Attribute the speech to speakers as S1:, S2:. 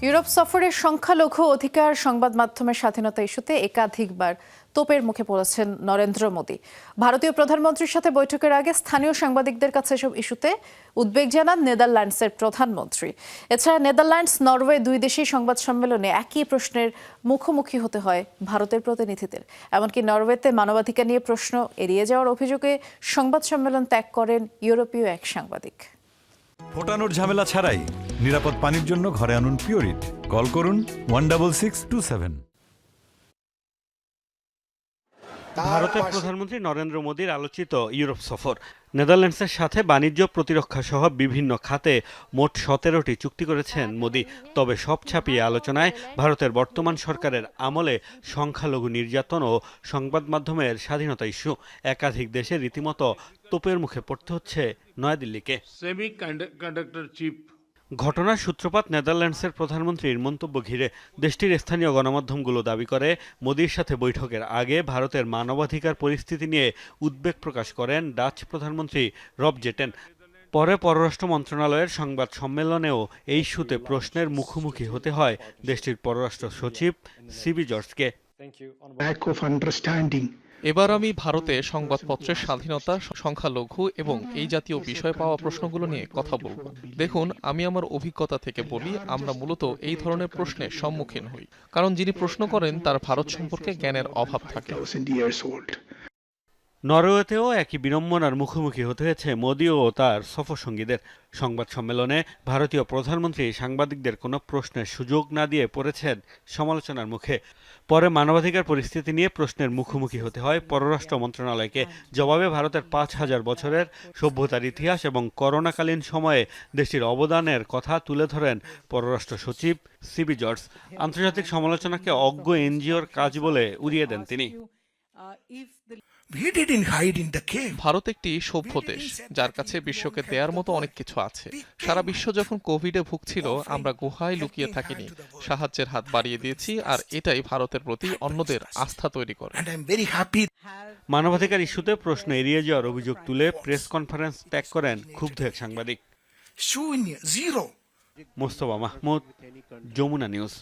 S1: Europe সফরের সংখ্যালঘু অধিকার সংবাদ মাধ্যমের স্বাধীনতা ইস্যুতে একাধিকবার তোপের মুখে পড়েছেন নরেন্দ্র মোদী। ভারতীয় প্রধানমন্ত্রীর সাথে বৈঠকের আগে স্থানীয় সাংবাদিকদের কাছে এসব ইস্যুতে উদ্বেগ জানান নেদারল্যান্ডসের প্রধানমন্ত্রী। এছাড়া নেদারল্যান্ডস নরওয়ে দুই দেশেই সংবাদ সম্মেলনে একই প্রশ্নের মুখোমুখি হতে হয় ভারতের প্রতিনিধিদের। এমনকি নরওয়েতে মানবাধিকার নিয়ে প্রশ্ন এড়িয়ে যাওয়ার অভিযোগে সংবাদ সম্মেলন ত্যাগ করেন ইউরোপীয় এক সাংবাদিক।
S2: ফোটানোর ঝামেলা ছাড়াই নিরাপদ পানির জন্য ঘরে আনুন পিওরিট। কল করুন 16627।
S3: ভারতের প্রধানমন্ত্রী নরেন্দ্র মোদীর আলোচিত ইউরোপ সফর। নেদারল্যান্ডসের সাথে বাণিজ্য, প্রতিরক্ষা সহ বিভিন্ন খাতে মোট 17টি চুক্তি করেছেন মোদী। তবে সব ছাপিয়ে আলোচনায় ভারতের বর্তমান সরকারের আমলে সংখ্যালঘু নির্যাতন ও সংবাদ মাধ্যমের স্বাধীনতা ইস্যু। একাধিক দেশে রীতিমতো তোপের মুখে পড়তে হচ্ছে নয়াদিল্লিকে। ঘটনার সূত্রপাত নেদারল্যান্ডসের প্রধানমন্ত্রীর মন্তব্য ঘিরে। দেশটির স্থানীয় গণমাধ্যমগুলো দাবি করে, মোদীর সাথে বৈঠকের আগে ভারতের মানবাধিকার পরিস্থিতি নিয়ে উদ্বেগ প্রকাশ করেন ডাচ প্রধানমন্ত্রী রব জেটেন। পরে পররাষ্ট্র মন্ত্রণালয়ের সংবাদ সম্মেলনেও এই ইস্যুতে প্রশ্নের মুখোমুখি হতে হয় দেশটির পররাষ্ট্র সচিব সিবি জর্জকে।
S4: এবার আমি ভারতে সংবাদপত্রের স্বাধীনতা, সংখ্যালঘু এবং এই জাতীয় বিষয় পাওয়া প্রশ্নগুলো নিয়ে কথা বলব। দেখুন, আমি আমার অভিজ্ঞতা থেকে বলি, আমরা মূলত এই ধরনের প্রশ্নের সম্মুখীন হই কারণ যিনি প্রশ্ন করেন তার ভারত সম্পর্কে জ্ঞানের অভাব থাকে।
S3: নরওয়েতেও একই বিড়ম্বনার মুখোমুখি হতে হয়েছে মোদী ও তার সফরসঙ্গীদের। সংবাদ সম্মেলনে ভারতীয় প্রধানমন্ত্রী সাংবাদিকদের কোনো প্রশ্নের সুযোগ না দিয়ে পড়েছেন সমালোচনার মুখে। পরে মানবাধিকার পরিস্থিতি নিয়ে প্রশ্নের মুখোমুখি হতে হয় পররাষ্ট্র মন্ত্রণালয়কে। জবাবে ভারতের 5000 বছরের সভ্যতার ইতিহাস এবং করোনাকালীন সময়ে দেশটির অবদানের কথা তুলে ধরেন পররাষ্ট্র সচিব সিবি জর্জ। আন্তর্জাতিক সমালোচনাকে অজ্ঞ এনজিওর কাজ বলে উড়িয়ে দেন তিনি।
S4: ভারত একটি সভ্য দেশ, যার কাছে বিশ্বকে দেওয়ার মতো অনেক কিছু আছে। সারা বিশ্ব যখন কোভিডে ভুগছিল, আমরা গুহায় লুকিয়ে থাকিনি, সাহায্যের হাত বাড়িয়ে দিয়েছি, আর এটাই ভারতের প্রতি অন্যদের আস্থা তৈরি করে।
S3: মানবাধিকার ইস্যুতে প্রশ্ন এড়িয়ে যাওয়ার অভিযোগ তুলে প্রেস কনফারেন্স ত্যাগ করেন ক্ষুব্ধ এক সাংবাদিক। মোস্তফা মাহমুদ, যমুনা নিউজ।